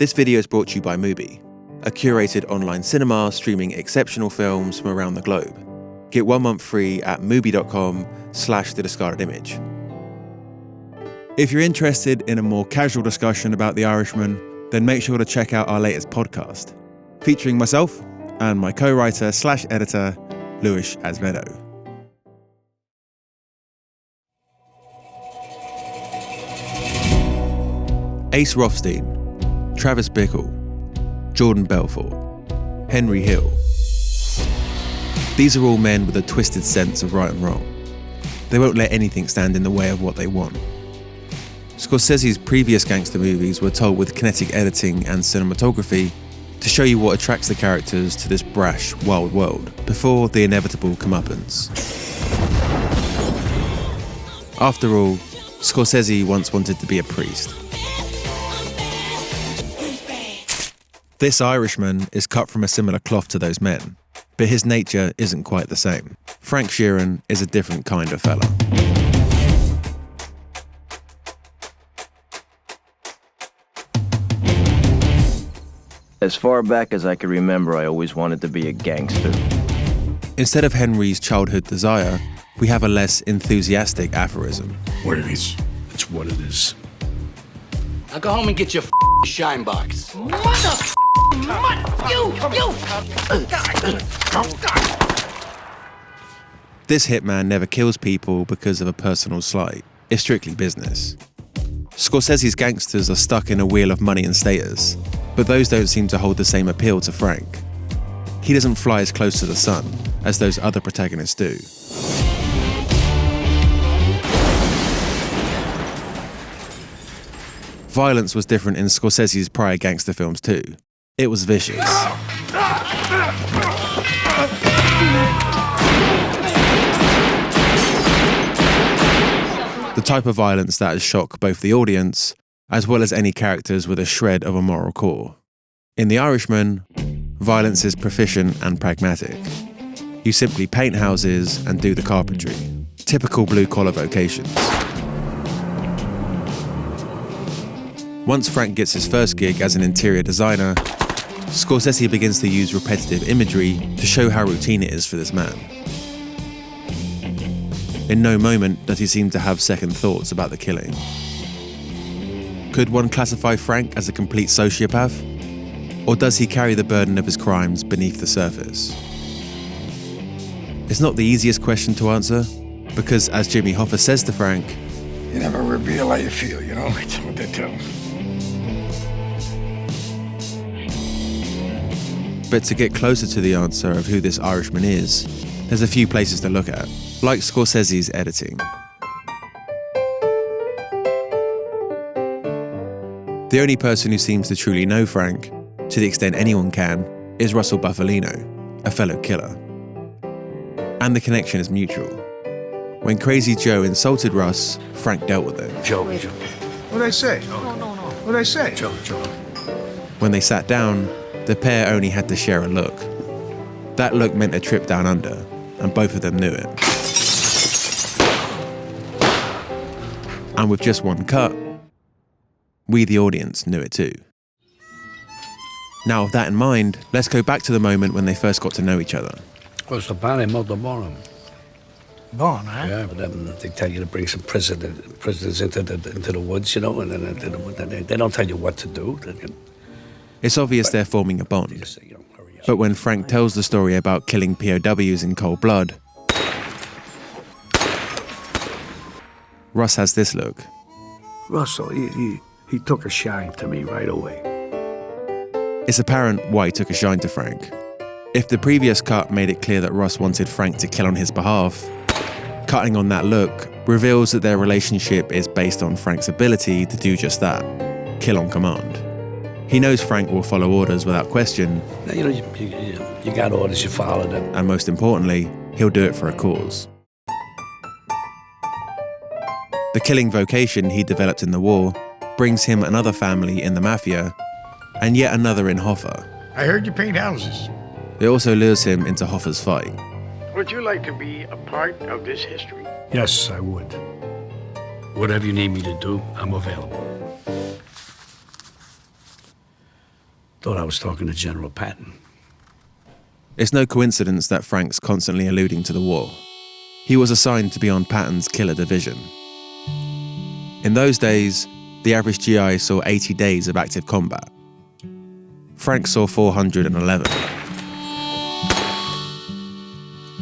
This video is brought to you by Mubi, a curated online cinema streaming exceptional films from around the globe. Get 1 month free at mubi.com/thediscardedimage. If you're interested in a more casual discussion about The Irishman, then make sure to check out our latest podcast, featuring myself and my co-writer/editor, Luís Azevedo. Ace Rothstein, Travis Bickle, Jordan Belfort, Henry Hill. These are all men with a twisted sense of right and wrong. They won't let anything stand in the way of what they want. Scorsese's previous gangster movies were told with kinetic editing and cinematography to show you what attracts the characters to this brash, wild world before the inevitable comeuppance. After all, Scorsese once wanted to be a priest. This Irishman is cut from a similar cloth to those men, but his nature isn't quite the same. Frank Sheeran is a different kind of fella. As far back as I can remember, I always wanted to be a gangster. Instead of Henry's childhood desire, we have a less enthusiastic aphorism. What it is, it's what it is. Now go home and get your shine box. This hitman never kills people because of a personal slight. It's strictly business. Scorsese's gangsters are stuck in a wheel of money and status, but those don't seem to hold the same appeal to Frank. He doesn't fly as close to the sun as those other protagonists do. Violence was different in Scorsese's prior gangster films too. It was vicious. The type of violence that has shocked both the audience as well as any characters with a shred of a moral core. In The Irishman, violence is proficient and pragmatic. You simply paint houses and do the carpentry. Typical blue-collar vocations. Once Frank gets his first gig as an interior designer, Scorsese begins to use repetitive imagery to show how routine it is for this man. In no moment does he seem to have second thoughts about the killing. Could one classify Frank as a complete sociopath? Or does he carry the burden of his crimes beneath the surface? It's not the easiest question to answer, because as Jimmy Hoffa says to Frank, You never reveal how you feel, you know? That's what they tell them. but to get closer to the answer of who this Irishman is, there's a few places to look at, like Scorsese's editing. The only person who seems to truly know Frank, to the extent anyone can, is Russell Bufalino, a fellow killer. And the connection is mutual. When Crazy Joe insulted Russ, Frank dealt with it. Joe. What'd I say? No. What'd I say? Joe. When they sat down, the pair only had to share a look. That look meant a trip down under, and both of them knew it. And with just one cut, we, the audience, knew it too. Now, with that in mind, let's go back to the moment when they first got to know each other. Questo pane è molto buono. Buono, eh? Yeah, but they tell you to bring some prisoners into the woods, you know, and then they don't tell you what to do. It's obvious they're forming a bond. Just say, hurry up. But when Frank tells the story about killing POWs in cold blood, Russ has this look. Russell, he took a shine to me right away. It's apparent why he took a shine to Frank. If the previous cut made it clear that Russ wanted Frank to kill on his behalf, cutting on that look reveals that their relationship is based on Frank's ability to do just that, kill on command. He knows Frank will follow orders without question. You know, you got orders, you follow them. And most importantly, he'll do it for a cause. The killing vocation he developed in the war brings him another family in the mafia and yet another in Hoffa. I heard you paint houses. It also lures him into Hoffa's fight. Would you like to be a part of this history? Yes, I would. Whatever you need me to do, I'm available. Thought I was talking to General Patton. It's no coincidence that Frank's constantly alluding to the war. He was assigned to be on Patton's killer division. In those days, the average GI saw 80 days of active combat. Frank saw 411.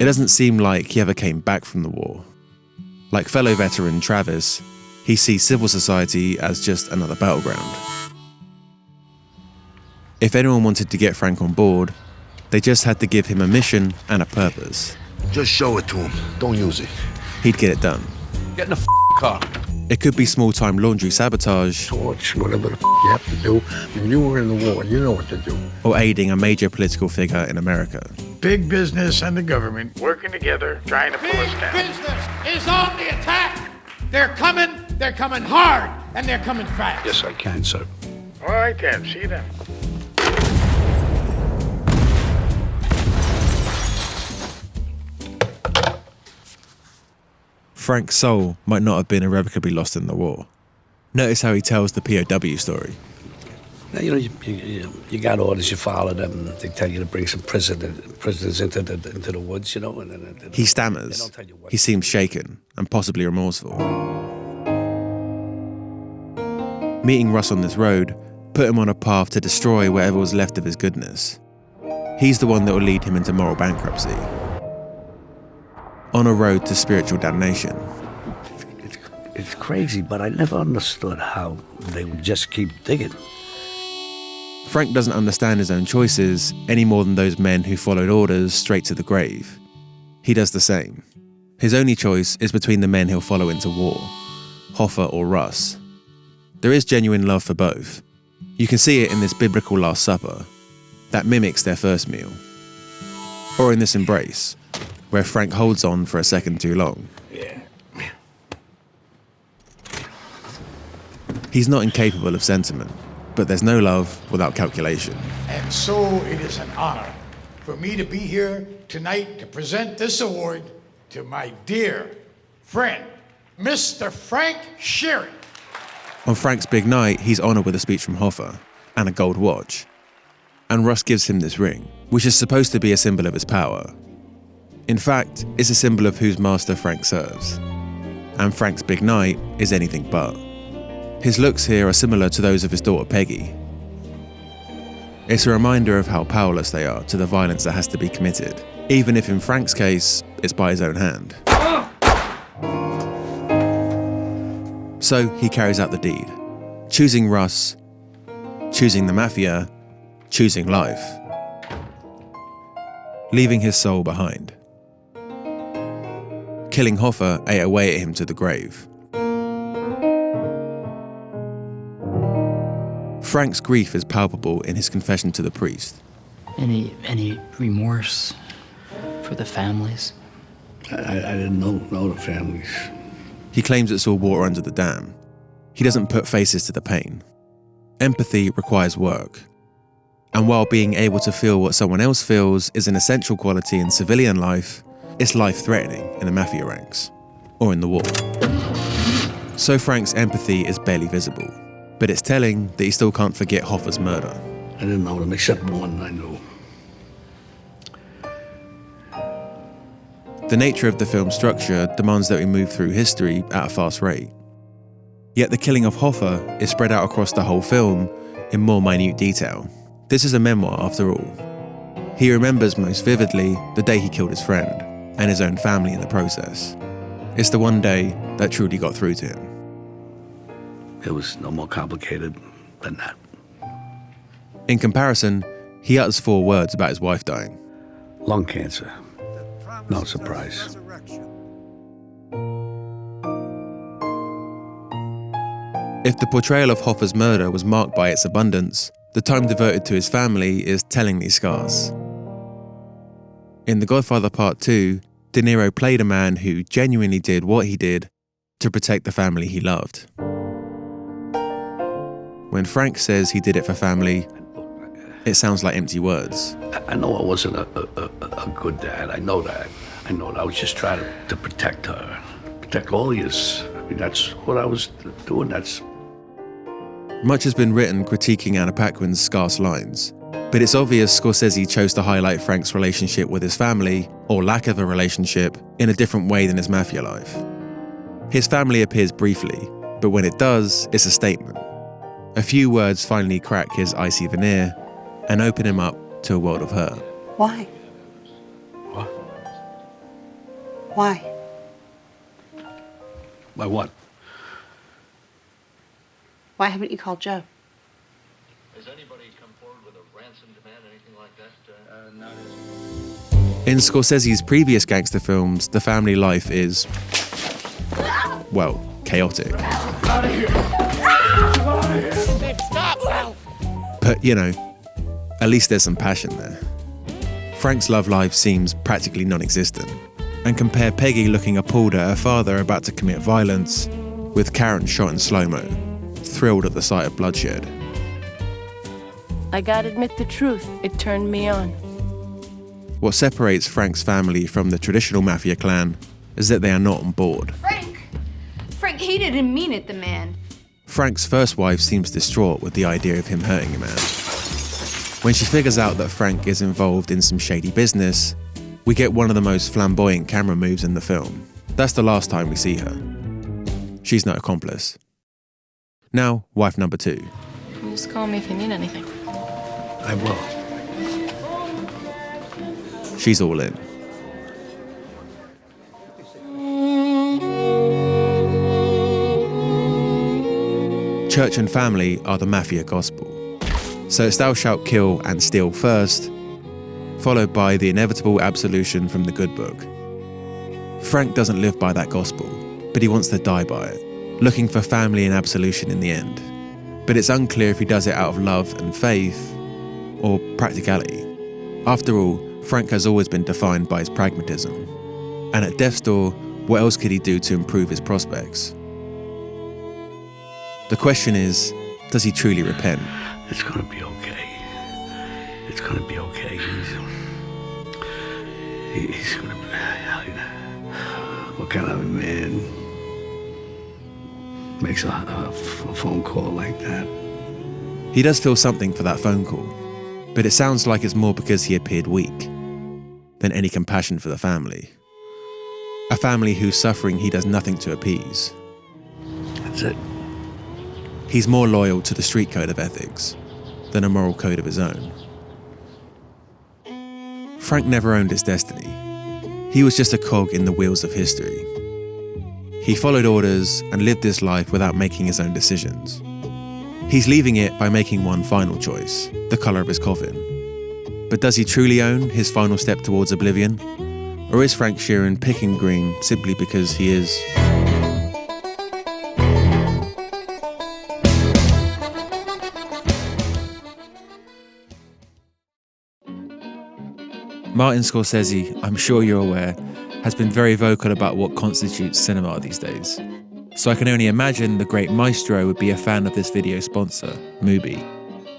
It doesn't seem like he ever came back from the war. Like fellow veteran Travis, he sees civil society as just another battleground. If anyone wanted to get Frank on board, they just had to give him a mission and a purpose. Just show it to him. Don't use it. He'd get it done. Get in the car. It could be small-time laundry sabotage Torch, whatever the you have to do. When you were in the war, you know what to do. or aiding a major political figure in America. Big business and the government working together, trying to pull us down. Business is on the attack. They're coming hard, and they're coming fast. Yes, I can, sir. All right then, see you then. Frank's soul might not have been irrevocably lost in the war. Notice how he tells the POW story. Now, you got orders, you follow them. They tell you to bring some prisoners into the woods, and then He stammers. They don't tell you what. He seems shaken and possibly remorseful. Meeting Russ on this road put him on a path to destroy whatever was left of his goodness. He's the one that will lead him into moral bankruptcy. On a road to spiritual damnation. It's crazy, but I never understood how they would just keep digging. Frank doesn't understand his own choices any more than those men who followed orders straight to the grave. He does the same. His only choice is between the men he'll follow into war, Hoffa or Russ. There is genuine love for both. You can see it in this biblical Last Supper that mimics their first meal. Or in this embrace, where Frank holds on for a second too long. He's not incapable of sentiment, but there's no love without calculation. And so it is an honor for me to be here tonight to present this award to my dear friend, Mr. Frank Sheeran. On Frank's big night, he's honoured with a speech from Hoffa and a gold watch. And Russ gives him this ring, which is supposed to be a symbol of his power. In fact, it's a symbol of whose master Frank serves. And Frank's big night is anything but. His looks here are similar to those of his daughter Peggy. It's a reminder of how powerless they are to the violence that has to be committed, even if in Frank's case, it's by his own hand. So he carries out the deed, choosing Russ, choosing the mafia, choosing life, leaving his soul behind. Killing Hoffa ate away at him to the grave. Frank's grief is palpable in his confession to the priest. Any remorse for the families? I didn't know the families. He claims it's all water under the dam. He doesn't put faces to the pain. Empathy requires work. And while being able to feel what someone else feels is an essential quality in civilian life, it's life-threatening in the mafia ranks, or in the war. So Frank's empathy is barely visible, but it's telling that he still can't forget Hoffa's murder. I didn't know them except one I knew. The nature of the film's structure demands that we move through history at a fast rate. Yet the killing of Hoffa is spread out across the whole film in more minute detail. This is a memoir after all. He remembers most vividly the day he killed his friend, and his own family in the process. It's the one day that truly got through to him. It was no more complicated than that. In comparison, he utters 4 words about his wife dying. Lung cancer. No surprise. If the portrayal of Hoffa's murder was marked by its abundance, the time devoted to his family is tellingly scarce. In The Godfather Part 2, De Niro played a man who genuinely did what he did to protect the family he loved. When Frank says he did it for family, it sounds like empty words. I know I wasn't a good dad. I know that. I was just trying to protect her, protect all of us. I mean, that's what I was doing. Much has been written critiquing Anna Paquin's scarce lines, but it's obvious Scorsese chose to highlight Frank's relationship with his family, or lack of a relationship, in a different way than his mafia life. His family appears briefly, but when it does, it's a statement. A few words finally crack his icy veneer and open him up to a world of hurt. Why? What? Why? By what? Why haven't you called Joe? Has anybody come forward with a ransom demand, anything like that? In Scorsese's previous gangster films, the family life is, well, chaotic. But, you know, at least there's some passion there. Frank's love life seems practically non-existent. And compare Peggy looking appalled at her father about to commit violence with Karen shot in slow-mo, thrilled at the sight of bloodshed. I gotta admit the truth, it turned me on. What separates Frank's family from the traditional mafia clan is that they are not on board. Frank, he didn't mean it, the man. Frank's first wife seems distraught with the idea of him hurting a man. When she figures out that Frank is involved in some shady business, we get one of the most flamboyant camera moves in the film. That's the last time we see her. She's no accomplice. Now, wife number 2. Just call me if you need anything. I will. She's all in. Church and family are the mafia gospel. So it's thou shalt kill and steal first, followed by the inevitable absolution from the good book. Frank doesn't live by that gospel, but he wants to die by it, looking for family and absolution in the end. But it's unclear if he does it out of love and faith, or practicality. After all, Frank has always been defined by his pragmatism. And at death's door, what else could he do to improve his prospects? The question is, does he truly repent? It's gonna be okay. It's gonna be okay. He's gonna be... What kind of a man makes a phone call like that? He does feel something for that phone call, but it sounds like it's more because he appeared weak than any compassion for the family. A family whose suffering he does nothing to appease. That's it. He's more loyal to the street code of ethics than a moral code of his own. Frank never owned his destiny. He was just a cog in the wheels of history. He followed orders and lived his life without making his own decisions. He's leaving it by making one final choice, the colour of his coffin. But does he truly own his final step towards oblivion? Or is Frank Sheeran picking green simply because he is... Martin Scorsese, I'm sure you're aware, has been very vocal about what constitutes cinema these days. So I can only imagine the great maestro would be a fan of this video sponsor, Mubi.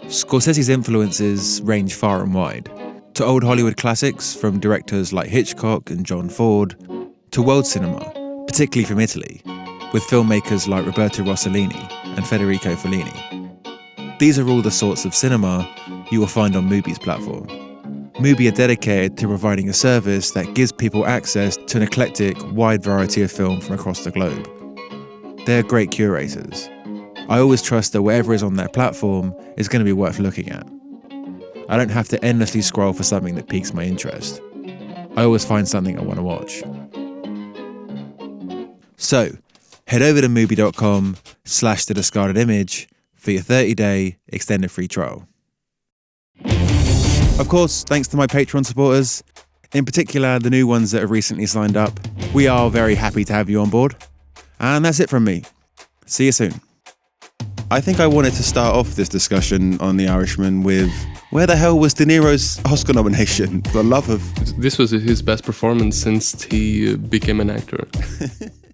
Scorsese's influences range far and wide, to old Hollywood classics from directors like Hitchcock and John Ford, to world cinema, particularly from Italy, with filmmakers like Roberto Rossellini and Federico Fellini. These are all the sorts of cinema you will find on Mubi's platform. Mubi are dedicated to providing a service that gives people access to an eclectic, wide variety of film from across the globe. They're great curators. I always trust that whatever is on their platform is going to be worth looking at. I don't have to endlessly scroll for something that piques my interest. I always find something I want to watch. So, head over to Mubi.com/thediscardedimage for your 30-day extended free trial. Of course, thanks to my Patreon supporters, in particular the new ones that have recently signed up. We are very happy to have you on board. And that's it from me. See you soon. I think I wanted to start off this discussion on The Irishman with, where the hell was De Niro's Oscar nomination? For the love of... This was his best performance since he became an actor.